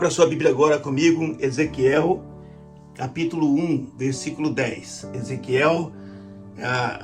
Abra sua Bíblia agora comigo, Ezequiel, capítulo 1, versículo 10. Ezequiel,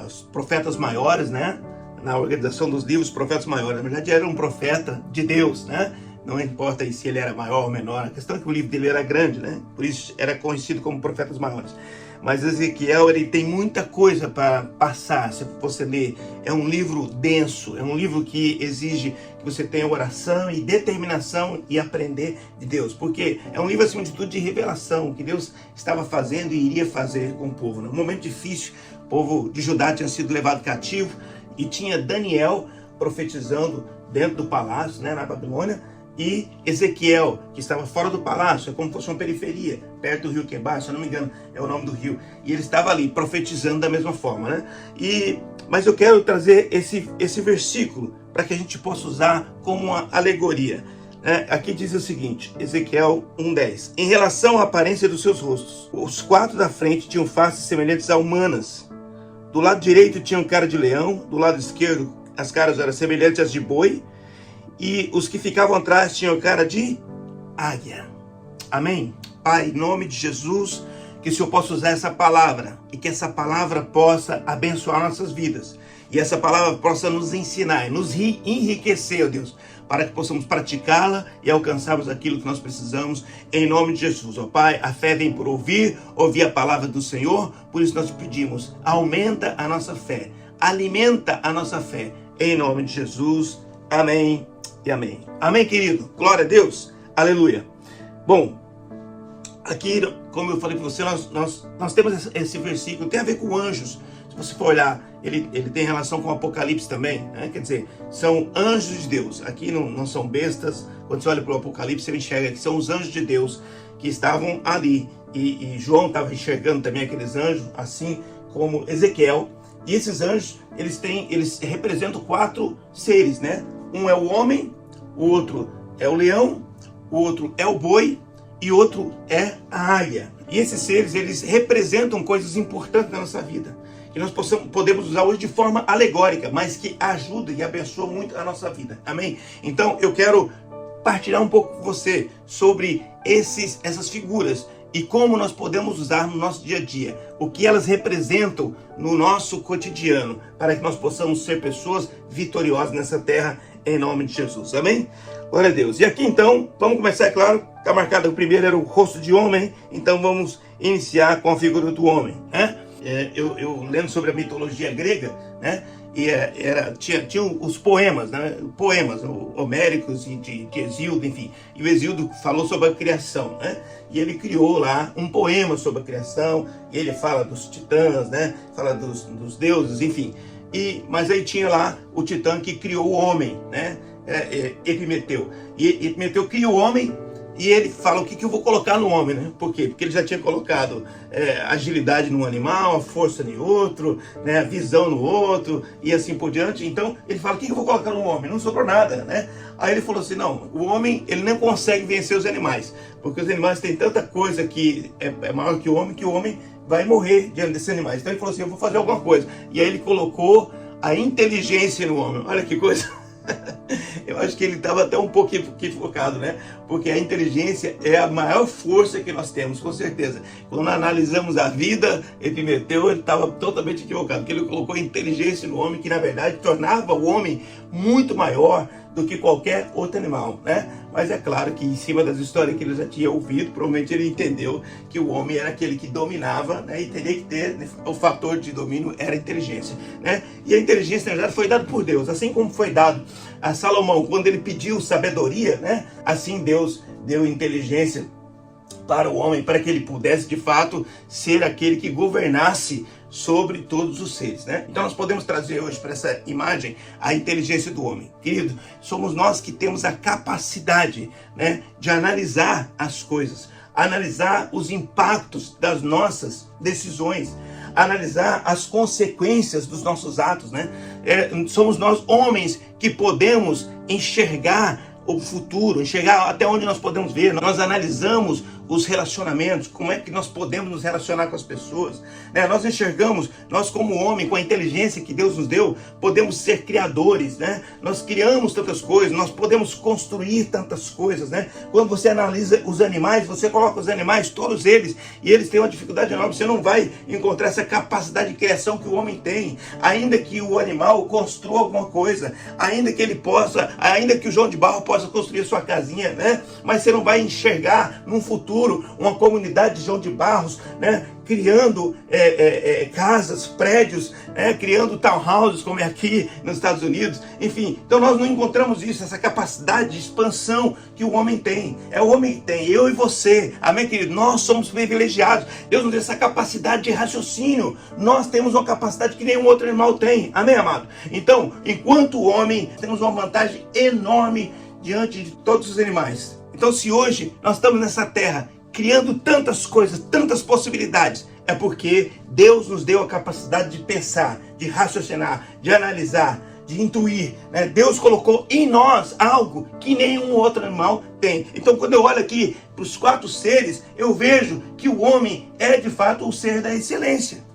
os profetas maiores, né? Na organização dos livros, profetas maiores. Na verdade, era um profeta de Deus, né? Não importa se ele era maior ou menor. A questão é que o livro dele era grande, né? Por isso era conhecido como profetas maiores. Mas Ezequiel, ele tem muita coisa para passar, se você ler. É um livro denso, é um livro que exige que você tenha oração e determinação e aprender de Deus. Porque é um livro, acima de tudo, de revelação, que Deus estava fazendo e iria fazer com o povo. Num momento difícil, o povo de Judá tinha sido levado cativo e tinha Daniel profetizando dentro do palácio, né, na Babilônia, e Ezequiel, que estava fora do palácio, é como se fosse uma periferia, perto do rio Quebar, se eu não me engano, é o nome do rio. E ele estava ali, profetizando da mesma forma, né? Mas eu quero trazer esse versículo para que a gente possa usar como uma alegoria. Aqui diz o seguinte, Ezequiel 1:10. Em relação à aparência dos seus rostos, os quatro da frente tinham faces semelhantes a humanas. Do lado direito tinham cara de leão, do lado esquerdo as caras eram semelhantes às de boi, e os que ficavam atrás tinham cara de águia. Amém? Pai, em nome de Jesus, que o Senhor possa usar essa palavra e que essa palavra possa abençoar nossas vidas. E essa palavra possa nos ensinar e nos enriquecer, ó Deus, para que possamos praticá-la e alcançarmos aquilo que nós precisamos, em nome de Jesus. Ó Pai, a fé vem por ouvir a palavra do Senhor, por isso nós te pedimos, aumenta a nossa fé, alimenta a nossa fé, em nome de Jesus. Amém e amém. Amém, querido? Glória a Deus. Aleluia. Bom, aqui, como eu falei para você, nós temos esse versículo, tem a ver com anjos. Se você for olhar, ele tem relação com o Apocalipse também, né? Quer dizer, são anjos de Deus. Aqui não são bestas. Quando você olha para o Apocalipse, você enxerga que são os anjos de Deus que estavam ali. E João estava enxergando também aqueles anjos, assim como Ezequiel. E esses anjos, eles representam quatro seres, né? Um é o homem, o outro é o leão, o outro é o boi e outro é a águia. E esses seres, eles representam coisas importantes na nossa vida, que nós podemos usar hoje de forma alegórica, mas que ajuda e abençoa muito a nossa vida. Amém? Então, eu quero partilhar um pouco com você sobre essas figuras e como nós podemos usar no nosso dia a dia, o que elas representam no nosso cotidiano, para que nós possamos ser pessoas vitoriosas nessa terra, em nome de Jesus. Amém? Glória a Deus. E aqui então, vamos começar, é claro, está marcado o primeiro, era o rosto de homem, então vamos iniciar com a figura do homem, né? Eu lendo sobre a mitologia grega, né? E tinha os poemas, né? Poemas homéricos e de Hesíodo, enfim. E o Hesíodo falou sobre a criação, né? E ele criou lá um poema sobre a criação, e ele fala dos titãs, né? Fala dos deuses, enfim. Mas aí tinha lá o titã que criou o homem, né? Epimeteu. E Epimeteu cria o homem. E ele fala o que eu vou colocar no homem, né? Por quê? Porque ele já tinha colocado agilidade num animal, a força em outro, né? A visão no outro, e assim por diante. Então, ele fala, o que eu vou colocar no homem? Não sobrou nada, né? Aí ele falou assim, não, o homem, ele não consegue vencer os animais, porque os animais têm tanta coisa que é maior que o homem vai morrer diante desses animais. Então ele falou assim, eu vou fazer alguma coisa. E aí ele colocou a inteligência no homem. Olha que coisa... Eu acho que ele estava até um pouco equivocado, né? Porque a inteligência é a maior força que nós temos, com certeza. Quando analisamos a vida, Epimeteu, ele estava totalmente equivocado, porque ele colocou inteligência no homem, que na verdade tornava o homem muito maior do que qualquer outro animal, né? Mas é claro que em cima das histórias que ele já tinha ouvido, provavelmente ele entendeu que o homem era aquele que dominava, né? E teria que ter, né? O fator de domínio era a inteligência, né? E a inteligência, na verdade, foi dada por Deus, assim como foi dado a Salomão, quando ele pediu sabedoria, né? Assim Deus deu inteligência para o homem, para que ele pudesse, de fato, ser aquele que governasse sobre todos os seres, né? Então nós podemos trazer hoje para essa imagem a inteligência do homem. Querido, somos nós que temos a capacidade, né, de analisar as coisas, analisar os impactos das nossas decisões, analisar as consequências dos nossos atos, né? Somos nós homens que podemos enxergar o futuro, enxergar até onde nós podemos ver. Nós analisamos os relacionamentos, como é que nós podemos nos relacionar com as pessoas, né? Nós enxergamos, nós como homem, com a inteligência que Deus nos deu, podemos ser criadores, né? Nós criamos tantas coisas, nós podemos construir tantas coisas, né? Quando você analisa os animais, você coloca os animais, todos eles, e eles têm uma dificuldade enorme, você não vai encontrar essa capacidade de criação que o homem tem, ainda que o animal construa alguma coisa, ainda que ele possa, ainda que o João de Barro possa construir sua casinha, né? Mas você não vai enxergar num futuro uma comunidade de João de Barros, né? Criando casas, prédios, né? Criando townhouses, como é aqui nos Estados Unidos. Enfim, então nós não encontramos isso, essa capacidade de expansão que o homem tem. É o homem que tem, eu e você. Amém, querido? Nós somos privilegiados. Deus nos deu essa capacidade de raciocínio. Nós temos uma capacidade que nenhum outro animal tem. Amém, amado? Então, enquanto homem, temos uma vantagem enorme diante de todos os animais. Então, se hoje nós estamos nessa terra criando tantas coisas, tantas possibilidades, é porque Deus nos deu a capacidade de pensar, de raciocinar, de analisar, de intuir, né? Deus colocou em nós algo que nenhum outro animal tem. Então, quando eu olho aqui para os 4 seres, eu vejo que o homem é de fato o ser da excelência.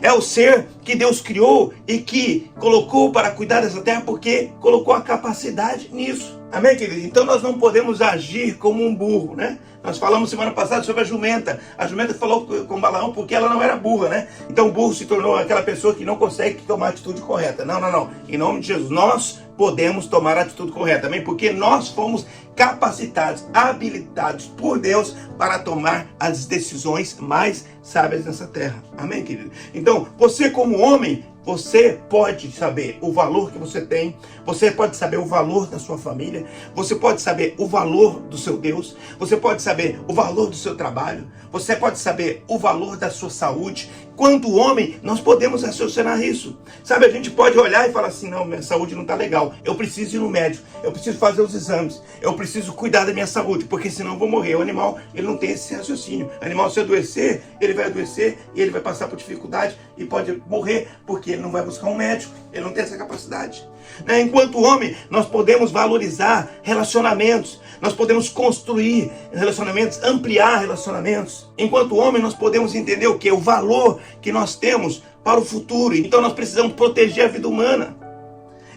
É o ser que Deus criou e que colocou para cuidar dessa terra porque colocou a capacidade nisso. Amém, querido? Então nós não podemos agir como um burro, né? Nós falamos semana passada sobre a jumenta. A jumenta falou com Balaão porque ela não era burra, né? Então o burro se tornou aquela pessoa que não consegue tomar a atitude correta. Não. Em nome de Jesus, nós podemos tomar a atitude correta, amém? Porque nós fomos capacitados, habilitados por Deus para tomar as decisões mais sábias nessa terra. Amém, querido? Então, você como homem, você pode saber o valor que você tem, você pode saber o valor da sua família, você pode saber o valor do seu Deus, você pode saber o valor do seu trabalho, você pode saber o valor da sua saúde. Quanto homem, nós podemos raciocinar isso. Sabe, a gente pode olhar e falar assim, não, minha saúde não está legal, eu preciso ir no médico, eu preciso fazer os exames, eu preciso cuidar da minha saúde, porque senão eu vou morrer. O animal, ele não tem esse raciocínio. O animal, se adoecer, ele vai adoecer e ele vai passar por dificuldade e pode morrer, porque ele não vai buscar um médico, ele não tem essa capacidade. Né? Enquanto homem, nós podemos valorizar relacionamentos, nós podemos construir relacionamentos, ampliar relacionamentos. Enquanto homem, nós podemos entender o que? O valor que nós temos para o futuro. Então nós precisamos proteger a vida humana.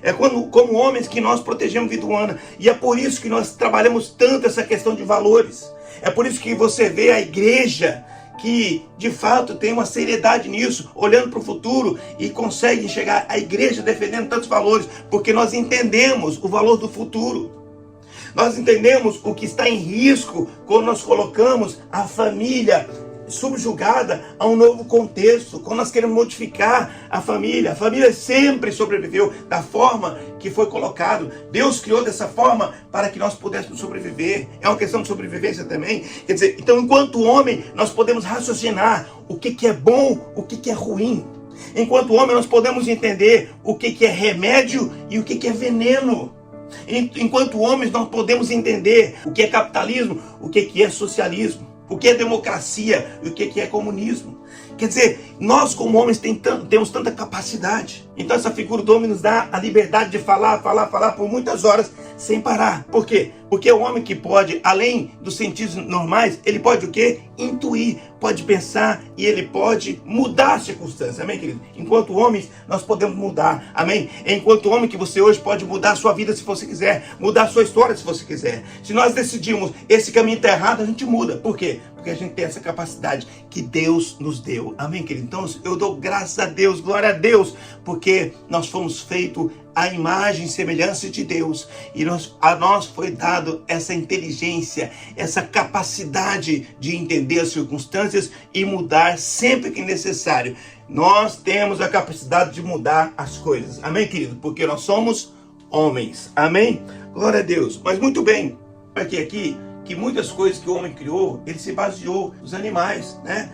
É como homens que nós protegemos a vida humana. E é por isso que nós trabalhamos tanto essa questão de valores. É por isso que você vê a igreja que de fato tem uma seriedade nisso, olhando para o futuro e consegue enxergar a igreja defendendo tantos valores, porque nós entendemos o valor do futuro. Nós entendemos o que está em risco quando nós colocamos a família subjugada a um novo contexto, quando nós queremos modificar a família sempre sobreviveu da forma que foi colocado. Deus criou dessa forma para que nós pudéssemos sobreviver. É uma questão de sobrevivência também. Quer dizer, então enquanto homem nós podemos raciocinar o que é bom, o que é ruim. Enquanto homem nós podemos entender o que é remédio e o que é veneno. Enquanto homens nós podemos entender o que é capitalismo, o que é socialismo, o que é democracia e o que é comunismo. Quer dizer, nós como homens temos tanta capacidade. Então essa figura do homem nos dá a liberdade de falar por muitas horas sem parar. Por quê? Porque é o homem que pode, além dos sentidos normais, ele pode o quê? Intuir, pode pensar e ele pode mudar as circunstâncias. Amém, querido? Enquanto homens, nós podemos mudar. Amém? Enquanto homem que você hoje pode mudar a sua vida se você quiser, mudar a sua história se você quiser. Se nós decidimos esse caminho está errado, a gente muda. Por quê? Porque a gente tem essa capacidade que Deus nos deu. Amém, querido? Então eu dou graças a Deus, glória a Deus, porque nós fomos feitos à imagem e semelhança de Deus. E a nós foi dado essa inteligência, essa capacidade de entender as circunstâncias e mudar sempre que necessário. Nós temos a capacidade de mudar as coisas. Amém, querido? Porque nós somos homens. Amém? Glória a Deus. Mas muito bem, aqui que muitas coisas que o homem criou, ele se baseou nos animais, né?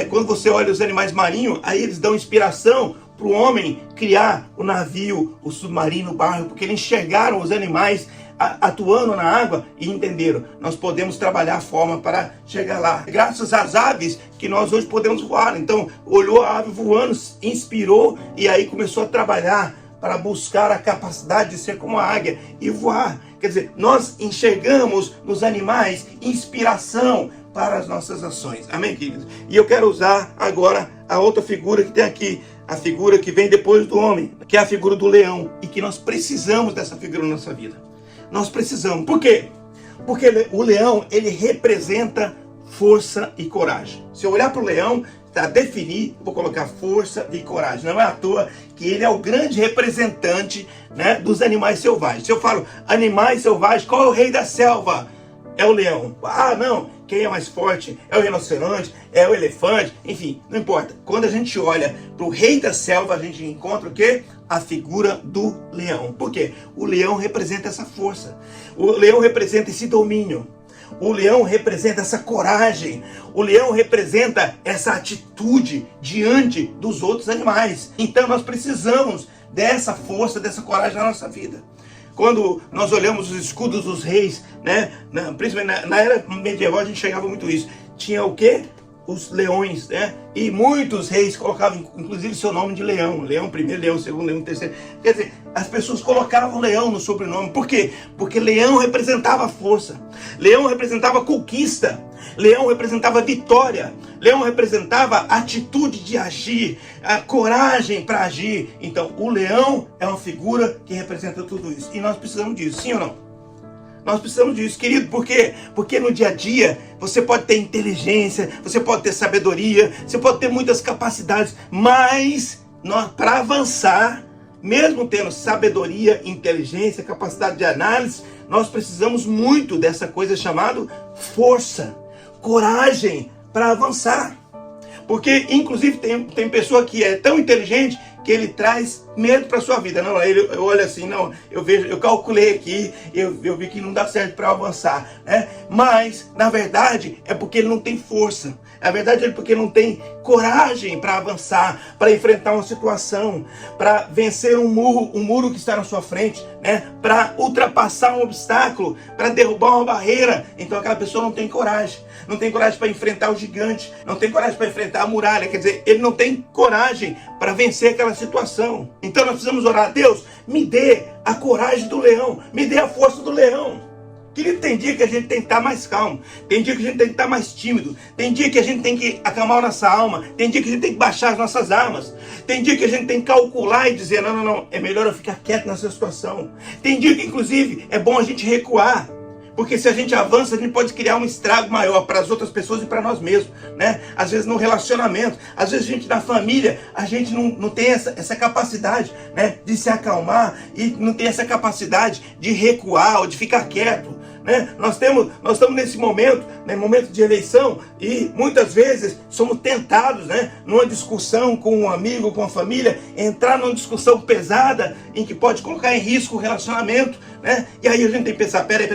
Quando você olha os animais marinhos, aí eles dão inspiração para o homem criar o navio, o submarino, o barco, porque eles enxergaram os animais atuando na água e entenderam, nós podemos trabalhar a forma para chegar lá. Graças às aves que nós hoje podemos voar. Então, olhou a ave voando, inspirou e aí começou a trabalhar para buscar a capacidade de ser como a águia e voar. Quer dizer, nós enxergamos nos animais inspiração para as nossas ações. Amém, queridos? E eu quero usar agora a outra figura que tem aqui, a figura que vem depois do homem, que é a figura do leão, e que nós precisamos dessa figura na nossa vida. Nós precisamos. Por quê? Porque o leão, ele representa força e coragem. Se eu olhar para o leão, para definir, vou colocar força e coragem. Não é à toa que ele é o grande representante, né, dos animais selvagens. Se eu falo animais selvagens, qual é o rei da selva? É o leão. Ah, não, quem é mais forte? É o rinoceronte, é o elefante, enfim, não importa. Quando a gente olha para o rei da selva, a gente encontra o quê? A figura do leão. Por quê? O leão representa essa força. O leão representa esse domínio. O leão representa essa coragem. O leão representa essa atitude diante dos outros animais. Então nós precisamos dessa força, dessa coragem na nossa vida. Quando nós olhamos os escudos dos reis, né, principalmente na era medieval, a gente chegava muito isso. Tinha o quê? Os leões, né? E muitos reis colocavam, inclusive, seu nome de leão. Leão primeiro, leão segundo, leão terceiro. Quer dizer, as pessoas colocavam leão no sobrenome. Por quê? Porque leão representava força. Leão representava conquista. Leão representava vitória. Leão representava atitude de agir, a coragem para agir. Então, o leão é uma figura que representa tudo isso. E nós precisamos disso, sim ou não? Nós precisamos disso, querido. Por quê? Porque no dia a dia você pode ter inteligência, você pode ter sabedoria, você pode ter muitas capacidades, mas para avançar, mesmo tendo sabedoria, inteligência, capacidade de análise, nós precisamos muito dessa coisa chamada força, coragem para avançar. Porque, inclusive, tem pessoa que é tão inteligente que ele traz medo para sua vida. Não, eu olho assim, não, eu calculei aqui, eu vi que não dá certo para avançar, né? Mas, na verdade, é porque ele não tem força. Na verdade, é porque não tem coragem para avançar, para enfrentar uma situação, para vencer um muro que está na sua frente, né? Para ultrapassar um obstáculo, para derrubar uma barreira. Então, aquela pessoa não tem coragem. Não tem coragem para enfrentar o gigante, não tem coragem para enfrentar a muralha. Quer dizer, ele não tem coragem para vencer aquela situação. Então nós precisamos orar: Deus, me dê a coragem do leão, me dê a força do leão. Querido, tem dia que a gente tem que estar mais calmo, tem dia que a gente tem que estar mais tímido, tem dia que a gente tem que acalmar a nossa alma, tem dia que a gente tem que baixar as nossas armas, tem dia que a gente tem que calcular e dizer: não, é melhor eu ficar quieto nessa situação. Tem dia que, inclusive, é bom a gente recuar. Porque se a gente avança, a gente pode criar um estrago maior para as outras pessoas e para nós mesmos, né? Às vezes no relacionamento, às vezes a gente na família, a gente não tem essa capacidade, né, de se acalmar e não tem essa capacidade de recuar ou de ficar quieto, né? Nós estamos nesse momento, né, momento de eleição, e muitas vezes somos tentados, né, numa discussão com um amigo, com a família, entrar numa discussão pesada em que pode colocar em risco o relacionamento, né? E aí a gente tem que pensar: peraí,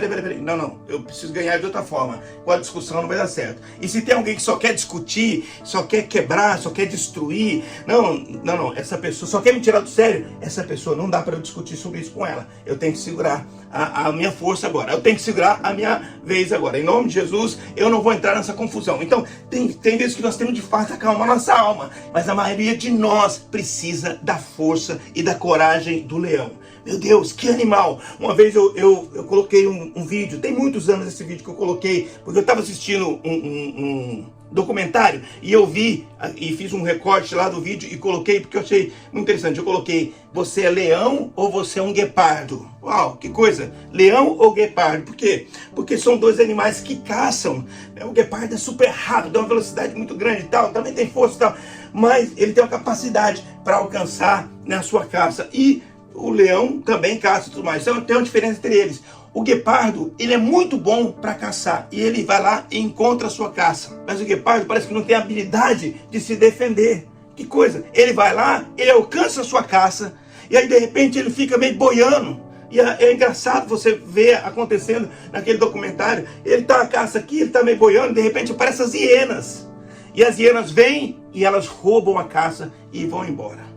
não, eu preciso ganhar de outra forma, com a discussão não vai dar certo. E se tem alguém que só quer discutir, só quer quebrar, só quer destruir, não, essa pessoa só quer me tirar do sério, essa pessoa não dá para eu discutir sobre isso com ela. Eu tenho que segurar a minha força agora, eu tenho que segurar a minha vez agora. Em nome de Jesus, eu não vou entrar nessa confusão. Então, tem vezes que nós temos de fato acalmar nossa alma, mas a maioria de nós precisa da força e da coragem do leão. Meu Deus, que animal! Uma vez eu coloquei um vídeo, tem muitos anos esse vídeo que eu coloquei, porque eu estava assistindo um documentário e eu vi e fiz um recorte lá do vídeo e coloquei, porque eu achei muito interessante. Eu coloquei: você é leão ou você é um guepardo? Uau, que coisa! Leão ou guepardo? Por quê? Porque são dois animais que caçam. O guepardo é super rápido, tem uma velocidade muito grande e tal, também tem força e tal, mas ele tem uma capacidade para alcançar na sua caça. E o leão também caça e tudo mais. Então tem uma diferença entre eles. O guepardo, ele é muito bom para caçar e ele vai lá e encontra a sua caça. Mas o guepardo parece que não tem habilidade de se defender. Que coisa! Ele vai lá, ele alcança a sua caça e aí de repente ele fica meio boiando. E é engraçado você ver acontecendo naquele documentário. Ele tá a caça aqui, ele tá meio boiando, de repente aparecem as hienas. E as hienas vêm e elas roubam a caça e vão embora.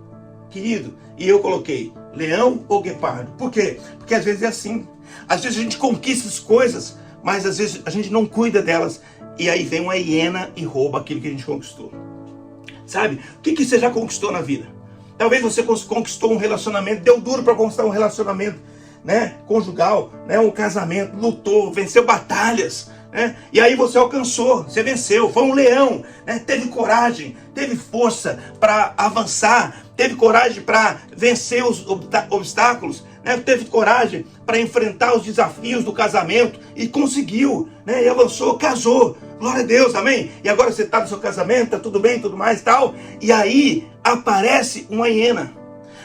Querido, e eu coloquei: leão ou guepardo? Por quê? Porque às vezes é assim. Às vezes a gente conquista as coisas, mas às vezes a gente não cuida delas. E aí vem uma hiena e rouba aquilo que a gente conquistou. Sabe? O que você já conquistou na vida? Talvez você conquistou um relacionamento, deu duro para conquistar um relacionamento, né, conjugal, né, um casamento, lutou, venceu batalhas, né, e aí você alcançou, você venceu, foi um leão, né, teve coragem, teve força para avançar, teve coragem para vencer os obstáculos, né, teve coragem para enfrentar os desafios do casamento e conseguiu, né, e avançou, casou. Glória a Deus, amém? E agora você está no seu casamento, tá tudo bem, tudo mais e tal. E aí aparece uma hiena.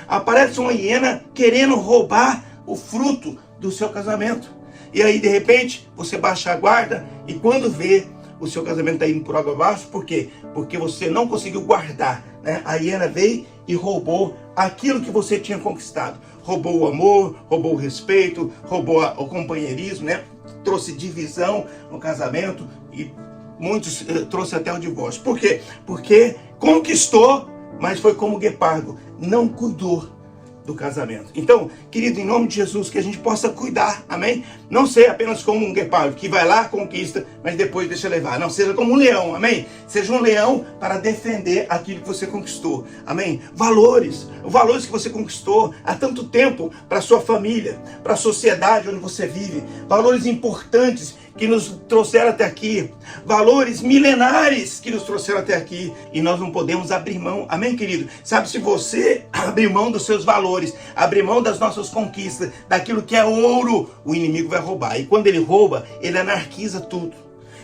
Aparece uma hiena querendo roubar o fruto do seu casamento. E aí, de repente, você baixa a guarda e quando vê, o seu casamento está indo por água abaixo. Por quê? Porque você não conseguiu guardar, né? A hiena veio e roubou aquilo que você tinha conquistado. Roubou o amor, roubou o respeito, roubou o companheirismo, né? Trouxe divisão no casamento e muitos trouxe até o divórcio. Por quê? Porque conquistou, mas foi como guepardo, não cuidou do casamento. Então, querido, em nome de Jesus, que a gente possa cuidar, amém? Não ser apenas como um guepardo, que vai lá, conquista, mas depois deixa levar. Não, seja como um leão, amém? Seja um leão para defender aquilo que você conquistou, amém? Valores que você conquistou há tanto tempo para a sua família, para a sociedade onde você vive, valores importantes que nos trouxeram até aqui, valores milenares que nos trouxeram até aqui, e nós não podemos abrir mão, amém, querido? Sabe, se você abrir mão dos seus valores, abrir mão das nossas conquistas, daquilo que é ouro, o inimigo vai roubar, e quando ele rouba, ele anarquiza tudo.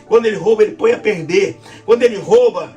Quando ele rouba, ele põe a perder. Quando ele rouba,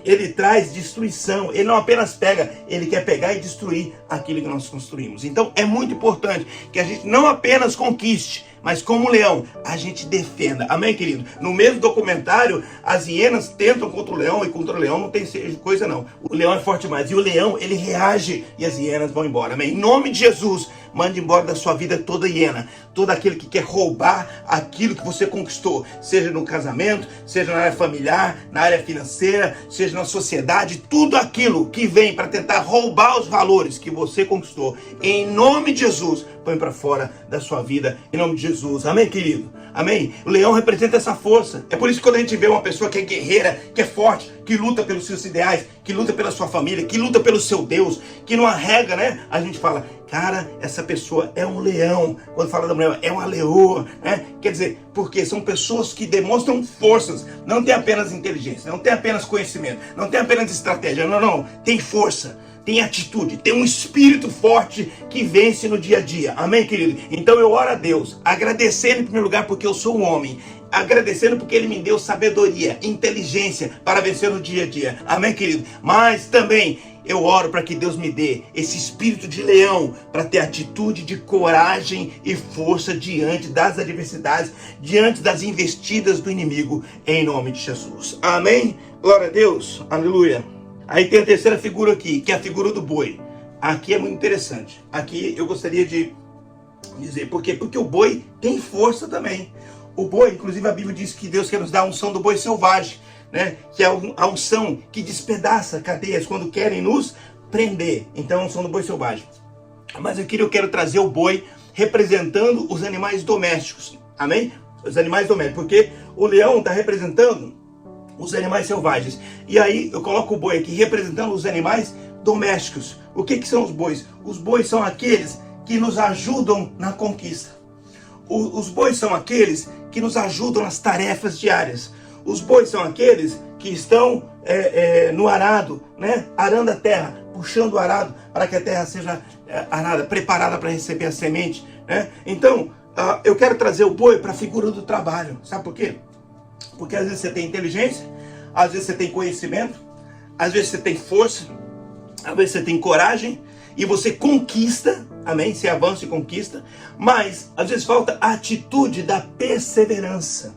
ele traz destruição. Ele não apenas pega, ele quer pegar e destruir aquilo que nós construímos. Então é muito importante que a gente não apenas conquiste, mas como leão, a gente defenda. Amém, querido? No mesmo documentário, as hienas tentam contra o leão, e contra o leão não tem coisa não. O leão é forte demais, e o leão, ele reage, e as hienas vão embora. Amém? Em nome de Jesus, mande embora da sua vida toda hiena, todo aquele que quer roubar aquilo que você conquistou, seja no casamento, seja na área familiar, na área financeira, seja na sociedade, tudo aquilo que vem para tentar roubar os valores que você conquistou. Em nome de Jesus, põe para fora da sua vida, em nome de Jesus. Amém, querido? Amém? O leão representa essa força. É por isso que quando a gente vê uma pessoa que é guerreira, que é forte, que luta pelos seus ideais, que luta pela sua família, que luta pelo seu Deus, que não arrega, né? A gente fala, cara, essa pessoa é um leão. Quando fala da mulher, é uma leoa, né? Quer dizer, porque são pessoas que demonstram forças. Não tem apenas inteligência, não tem apenas conhecimento, não tem apenas estratégia. Não. Tem força, tem atitude, tem um espírito forte que vence no dia a dia. Amém, querido? Então eu oro a Deus, agradecendo em primeiro lugar porque eu sou um homem, agradecendo porque Ele me deu sabedoria, inteligência para vencer no dia a dia. Amém, querido? Mas também eu oro para que Deus me dê esse espírito de leão, para ter atitude de coragem e força diante das adversidades, diante das investidas do inimigo, em nome de Jesus. Amém? Glória a Deus. Aleluia. Aí tem a terceira figura aqui, que é a figura do boi. Aqui é muito interessante. Aqui eu gostaria de dizer, por quê? Porque o boi tem força também. O boi, inclusive a Bíblia diz que Deus quer nos dar a unção do boi selvagem, né? Que é a unção que despedaça cadeias quando querem nos prender. Então a unção do boi selvagem. Mas aqui eu quero trazer o boi representando os animais domésticos. Amém? Os animais domésticos. Porque o leão está representando os animais selvagens. E aí eu coloco o boi aqui representando os animais domésticos. O que são os bois? Os bois são aqueles que nos ajudam na conquista. Os bois são aqueles que nos ajudam nas tarefas diárias. Os bois são aqueles que estão no arado, né? Arando a terra, puxando o arado para que a terra seja arada, preparada para receber a semente, né? Então, eu quero trazer o boi para a figura do trabalho. Sabe por quê? Porque às vezes você tem inteligência, às vezes você tem conhecimento, às vezes você tem força, às vezes você tem coragem e você conquista, amém? Você avança e conquista, mas às vezes falta a atitude da perseverança,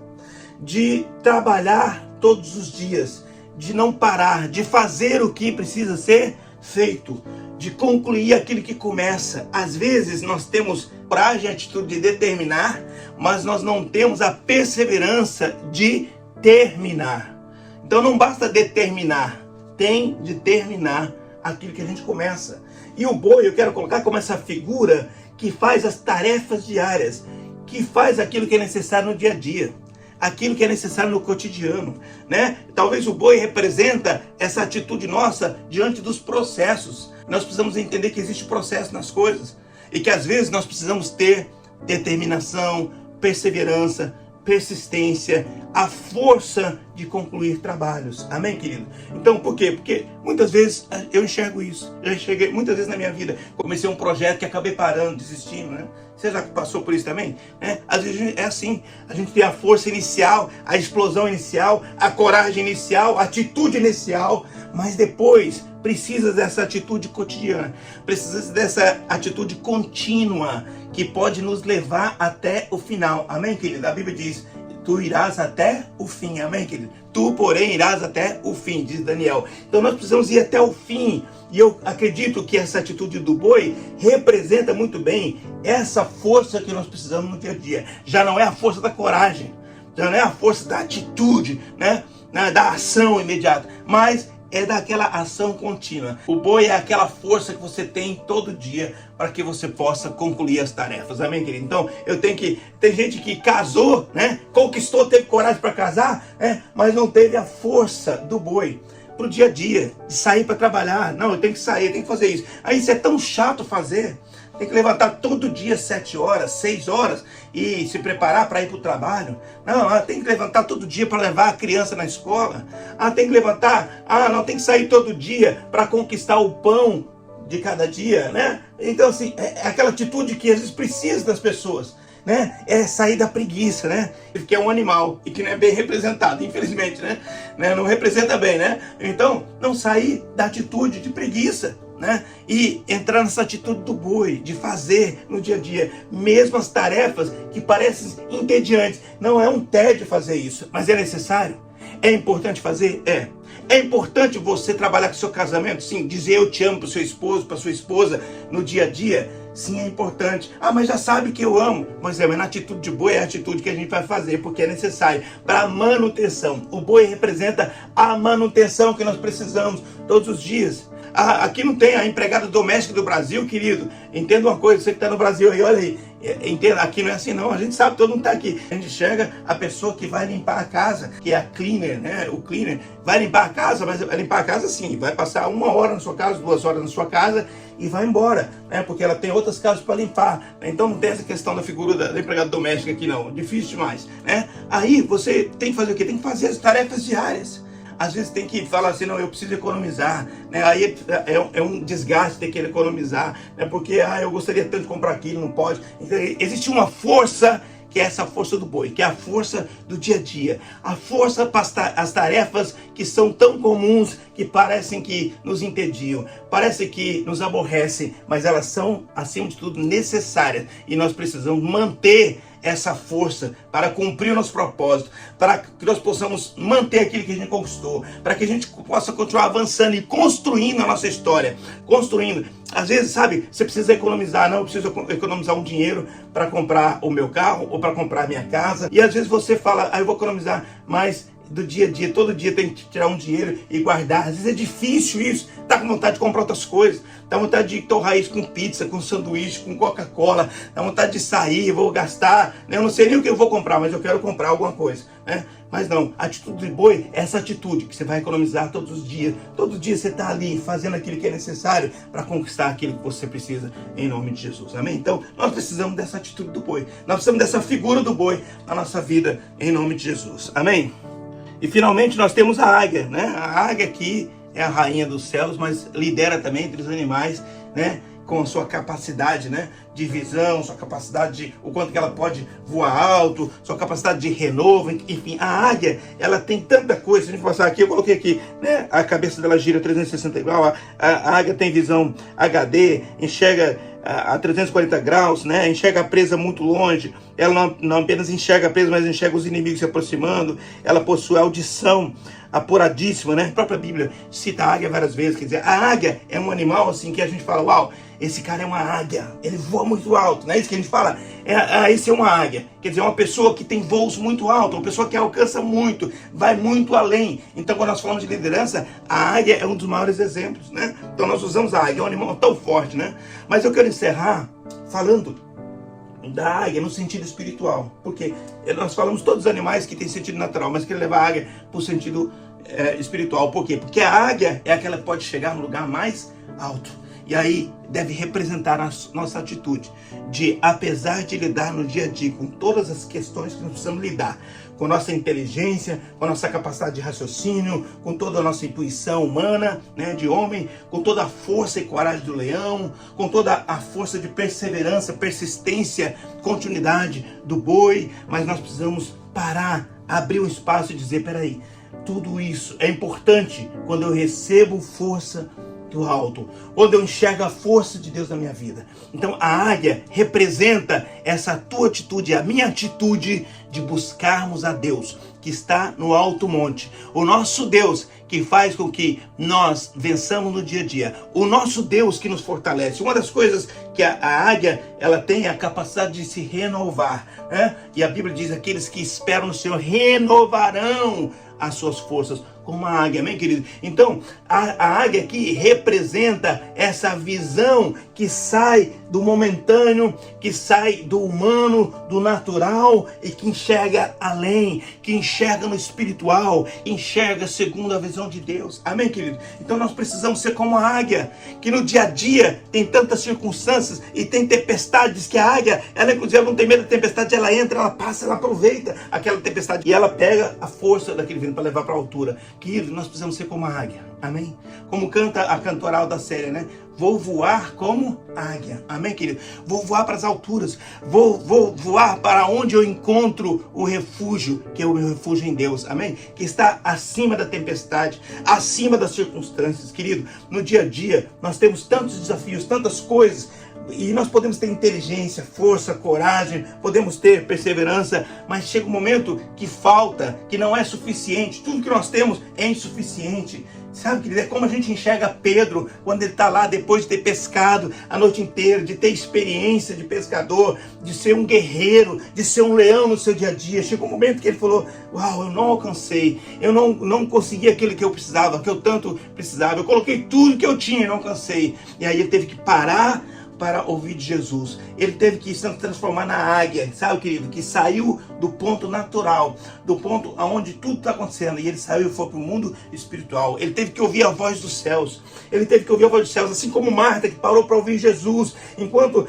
de trabalhar todos os dias, de não parar, de fazer o que precisa ser feito, de concluir aquilo que começa. Às vezes nós temos coragem e atitude de determinar, mas nós não temos a perseverança de terminar. Então não basta determinar, tem de terminar aquilo que a gente começa. E o boi eu quero colocar como essa figura que faz as tarefas diárias, que faz aquilo que é necessário no dia a dia. aquilo que é necessário no cotidiano, né? Talvez o boi representa essa atitude nossa diante dos processos. Nós precisamos entender que existe processo nas coisas e que às vezes nós precisamos ter determinação, perseverança, persistência, a força de concluir trabalhos. Amém, querido? Então, por quê? Porque muitas vezes eu enxergo isso. Eu enxerguei muitas vezes na minha vida. Comecei um projeto que acabei parando, desistindo, né? Você já passou por isso também? Às vezes é assim. A gente tem a força inicial, a explosão inicial, a coragem inicial, a atitude inicial, mas depois precisa dessa atitude cotidiana, precisa dessa atitude contínua que pode nos levar até o final. Amém, querido? A Bíblia diz: tu irás até o fim. Amém, querido? Tu, porém, irás até o fim, diz Daniel. Então nós precisamos ir até o fim. E eu acredito que essa atitude do boi representa muito bem essa força que nós precisamos no dia a dia. Já não é a força da coragem, já não é a força da atitude, né? Da ação imediata, mas é daquela ação contínua. O boi é aquela força que você tem todo dia para que você possa concluir as tarefas. Amém, querido? Então, tem gente que casou, né? Conquistou, teve coragem para casar, né? Mas não teve a força do boi pro dia a dia, de sair para trabalhar. Não, eu tenho que sair, eu tenho que fazer isso. Aí isso é tão chato fazer. Tem que levantar todo dia 7 horas, 6 horas e se preparar para ir para o trabalho. Não, tem que levantar todo dia para levar a criança na escola. Tem que levantar, não, tem que sair todo dia para conquistar o pão de cada dia, né? Então, assim, é aquela atitude que às vezes precisa das pessoas, né? É sair da preguiça, né? Que é um animal e que não é bem representado, infelizmente, né? Não representa bem, né? Então, não sair da atitude de preguiça, né? E entrar nessa atitude do boi, de fazer no dia a dia, mesmo as tarefas que parecem entediantes. Não é um tédio fazer isso, mas é necessário. É importante fazer? É importante você trabalhar com o seu casamento? Sim. Dizer eu te amo para o seu esposo, para sua esposa no dia a dia? Sim, é importante. Mas já sabe que eu amo. Mas na atitude de boi é a atitude que a gente vai fazer, porque é necessário para a manutenção. O boi representa a manutenção que nós precisamos todos os dias. Aqui não tem a empregada doméstica do Brasil, querido. Entenda uma coisa, você que está no Brasil aí, olha aí. Entenda, aqui não é assim não, a gente sabe, todo mundo está aqui. A gente enxerga a pessoa que vai limpar a casa, que é a cleaner, né? O cleaner vai limpar a casa, mas vai limpar a casa sim, vai passar 1 hora na sua casa, 2 horas na sua casa e vai embora, né? Porque ela tem outras casas para limpar, né? Então não tem essa questão da figura da empregada doméstica aqui não, difícil demais, né? Aí você tem que fazer o quê? Tem que fazer as tarefas diárias. Às vezes tem que falar assim, não, eu preciso economizar, né? Aí é um desgaste ter que economizar, né? Porque eu gostaria tanto de comprar aquilo, não pode. Então, existe uma força que é essa força do boi, que é a força do dia a dia, a força para as tarefas que são tão comuns, que parecem que nos entediam, parecem que nos aborrecem, mas elas são, acima de tudo, necessárias, e nós precisamos manter essa força para cumprir o nosso propósito, para que nós possamos manter aquilo que a gente conquistou, para que a gente possa continuar avançando e construindo a nossa história, construindo. Às vezes, sabe, você precisa economizar, não, eu preciso economizar um dinheiro para comprar o meu carro ou para comprar a minha casa, e às vezes você fala, eu vou economizar, mas do dia a dia, todo dia tem que tirar um dinheiro e guardar. Às vezes é difícil isso, tá com vontade de comprar outras coisas, dá vontade de torrar isso com pizza, com sanduíche, com Coca-Cola, dá vontade de sair, vou gastar, né? Eu não sei nem o que eu vou comprar, mas eu quero comprar alguma coisa, né? Mas não, a atitude de boi é essa atitude que você vai economizar todos os dias. Todo dia você está ali fazendo aquilo que é necessário para conquistar aquilo que você precisa em nome de Jesus. Amém? Então, nós precisamos dessa atitude do boi. Nós precisamos dessa figura do boi na nossa vida em nome de Jesus. Amém? E finalmente nós temos a águia, né? A águia aqui é a rainha dos céus, mas lidera também entre os animais, né? Com a sua capacidade, né? De visão, sua capacidade de o quanto que ela pode voar alto, sua capacidade de renovo, enfim. A águia, ela tem tanta coisa. Se a gente passar aqui, eu coloquei aqui, né? A cabeça dela gira 360 graus, a águia tem visão HD, enxerga a 340 graus, né? Enxerga a presa muito longe. Ela não apenas enxerga a presa, mas enxerga os inimigos se aproximando. Ela possui audição apuradíssima, né? A própria Bíblia cita a águia várias vezes. Quer dizer, a águia é um animal assim que a gente fala, uau, esse cara é uma águia, ele voa muito alto, não é isso que a gente fala? Esse é uma águia, quer dizer, uma pessoa que tem voos muito altos, uma pessoa que alcança muito, vai muito além. Então, quando nós falamos de liderança, a águia é um dos maiores exemplos, né? Então, nós usamos a águia, é um animal tão forte, né? Mas eu quero encerrar falando da águia no sentido espiritual. Porque nós falamos todos os animais que têm sentido natural, mas quero levar a águia para o sentido espiritual. Por quê? Porque a águia é aquela que pode chegar no lugar mais alto. E aí deve representar a nossa atitude de, apesar de lidar no dia a dia com todas as questões que nós precisamos lidar, com a nossa inteligência, com a nossa capacidade de raciocínio, com toda a nossa intuição humana, né, de homem, com toda a força e coragem do leão, com toda a força de perseverança, persistência, continuidade do boi, mas nós precisamos parar, abrir um espaço e dizer, peraí, tudo isso é importante quando eu recebo força do alto, quando eu enxergo a força de Deus na minha vida. Então a águia representa essa tua atitude, a minha atitude de buscarmos a Deus que está no alto monte, o nosso Deus que faz com que nós vençamos no dia a dia, o nosso Deus que nos fortalece. Uma das coisas que a águia, ela tem a capacidade de se renovar, né? E a Bíblia diz, aqueles que esperam no Senhor renovarão as suas forças como a águia, amém, querido? Então, a águia aqui representa essa visão que sai do momentâneo, que sai do humano, do natural, e que enxerga além, que enxerga no espiritual, enxerga segundo a visão de Deus, amém, querido? Então nós precisamos ser como a águia, que no dia a dia tem tantas circunstâncias e tem tempestades, que a águia, ela inclusive não tem medo da tempestade, ela entra, ela passa, ela aproveita aquela tempestade e ela pega a força daquele vento para levar para a altura. Querido, nós precisamos ser como a águia, amém? Como canta a cantoral da série, né? Vou voar como águia, amém, querido? Vou voar para as alturas, vou voar para onde eu encontro o refúgio, que é o meu refúgio em Deus, amém? Que está acima da tempestade, acima das circunstâncias, querido. No dia a dia, nós temos tantos desafios, tantas coisas, e nós podemos ter inteligência, força, coragem, podemos ter perseverança, mas chega um momento que falta, que não é suficiente. Tudo que nós temos é insuficiente. Sabe, querido, é como a gente enxerga Pedro quando ele está lá depois de ter pescado a noite inteira, de ter experiência de pescador, de ser um guerreiro, de ser um leão no seu dia a dia. Chegou um momento que ele falou, uau, eu não alcancei, eu não consegui aquilo que eu precisava, que eu tanto precisava, eu coloquei tudo que eu tinha e não alcancei. E aí ele teve que parar para ouvir de Jesus. Ele teve que se transformar na águia, sabe, querido? Que saiu do ponto natural, do ponto onde tudo está acontecendo. E ele saiu e foi para o mundo espiritual. Ele teve que ouvir a voz dos céus. Ele teve que ouvir a voz dos céus, assim como Marta, que parou para ouvir Jesus. Enquanto,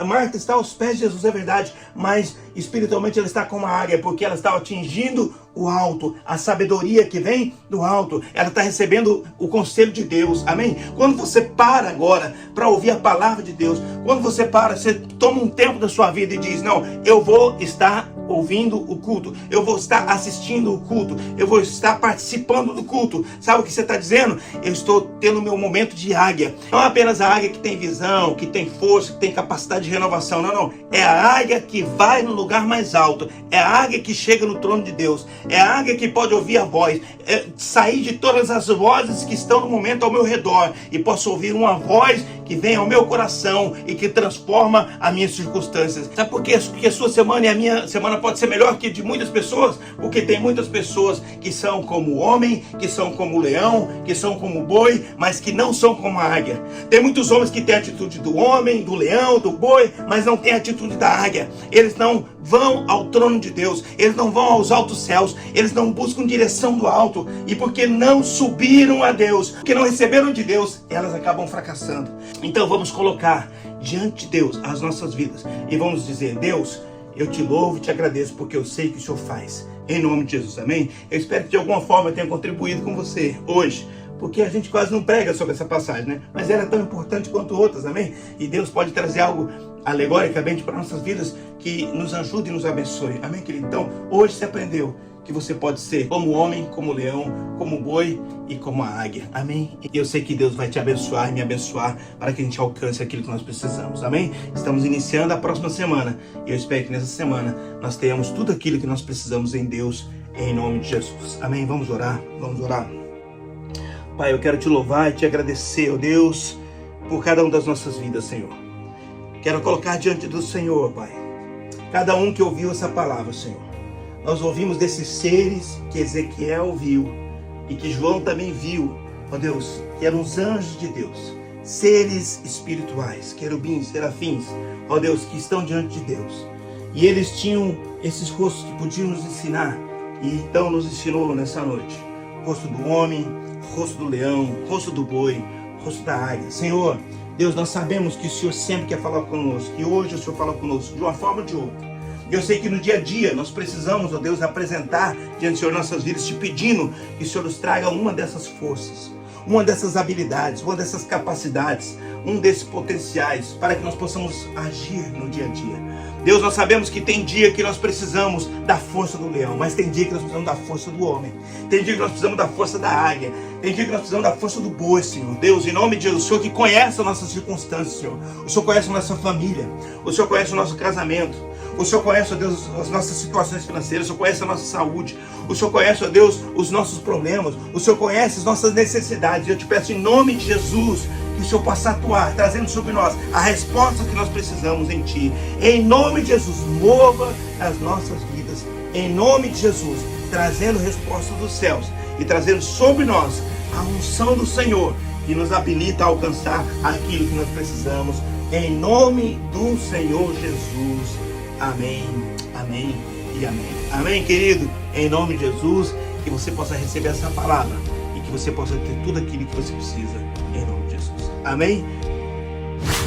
Marta está aos pés de Jesus, é verdade, mas espiritualmente ela está como a águia, porque ela está atingindo o alto, a sabedoria que vem do alto, ela está recebendo o conselho de Deus, amém? Quando você para agora para ouvir a palavra de Deus, quando você para, você toma um tempo da sua vida e diz, não, eu vou estar ouvindo o culto, eu vou estar assistindo o culto, eu vou estar participando do culto. Sabe o que você está dizendo? Eu estou tendo o meu momento de águia. Não é apenas a águia que tem visão, que tem força, que tem capacidade de renovação, não, é a águia que vai no lugar mais alto, é a águia que chega no trono de Deus, é a águia que pode ouvir a voz, sair de todas as vozes que estão no momento ao meu redor e posso ouvir uma voz que vem ao meu coração e que transforma as minhas circunstâncias. Sabe por quê? Porque a sua semana e a minha semana pode ser melhor que de muitas pessoas, porque tem muitas pessoas que são como o homem, que são como o leão, que são como o boi, mas que não são como a águia. Tem muitos homens que têm a atitude do homem, do leão, do boi, mas não têm a atitude da águia. Eles não vão ao trono de Deus, eles não vão aos altos céus, eles não buscam direção do alto, e porque não subiram a Deus, porque não receberam de Deus, elas acabam fracassando. Então vamos colocar diante de Deus as nossas vidas e vamos dizer, Deus, eu te louvo e te agradeço porque eu sei que o Senhor faz. Em nome de Jesus, amém? Eu espero que de alguma forma eu tenha contribuído com você hoje, porque a gente quase não prega sobre essa passagem, né? Mas ela é tão importante quanto outras, amém? E Deus pode trazer algo alegoricamente para nossas vidas que nos ajude e nos abençoe, amém, querido? Então, hoje você aprendeu que você pode ser como homem, como leão, como boi e como a águia, amém? E eu sei que Deus vai te abençoar e me abençoar para que a gente alcance aquilo que nós precisamos, amém? Estamos iniciando a próxima semana e eu espero que nessa semana nós tenhamos tudo aquilo que nós precisamos em Deus, em nome de Jesus, amém? Vamos orar, vamos orar. Pai, eu quero te louvar e te agradecer, ó Deus, por cada uma das nossas vidas, Senhor. Quero colocar diante do Senhor, Pai, cada um que ouviu essa palavra, Senhor. Nós ouvimos desses seres que Ezequiel viu e que João também viu, ó Deus, que eram os anjos de Deus, seres espirituais, querubins, serafins, ó Deus, que estão diante de Deus. E eles tinham esses rostos que podiam nos ensinar, e então nos ensinou nessa noite. Rosto do homem, rosto do leão, rosto do boi, rosto da águia. Senhor, Deus, nós sabemos que o Senhor sempre quer falar conosco, que hoje o Senhor fala conosco de uma forma ou de outra. E eu sei que no dia a dia nós precisamos, ó Deus, apresentar diante do Senhor nossas vidas, te pedindo que o Senhor nos traga uma dessas forças, uma dessas habilidades, uma dessas capacidades, um desses potenciais, para que nós possamos agir no dia a dia. Deus, nós sabemos que tem dia que nós precisamos da força do leão, mas tem dia que nós precisamos da força do homem. Tem dia que nós precisamos da força da águia. Tem dia que nós precisamos da força do boi, Senhor. Deus, em nome de Jesus, o Senhor que conhece as nossas circunstâncias, Senhor. O Senhor conhece a nossa família. O Senhor conhece o nosso casamento. O Senhor conhece, ó Deus, as nossas situações financeiras. O Senhor conhece a nossa saúde. O Senhor conhece, ó Deus, os nossos problemas. O Senhor conhece as nossas necessidades. Eu te peço em nome de Jesus que o Senhor possa atuar, trazendo sobre nós a resposta que nós precisamos em Ti. Em nome de Jesus, mova as nossas vidas. Em nome de Jesus, trazendo resposta dos céus e trazendo sobre nós a unção do Senhor, que nos habilita a alcançar aquilo que nós precisamos. Em nome do Senhor Jesus. Amém, amém e amém. Amém, querido? Em nome de Jesus, que você possa receber essa palavra e que você possa ter tudo aquilo que você precisa. Em nome de Jesus. Amém?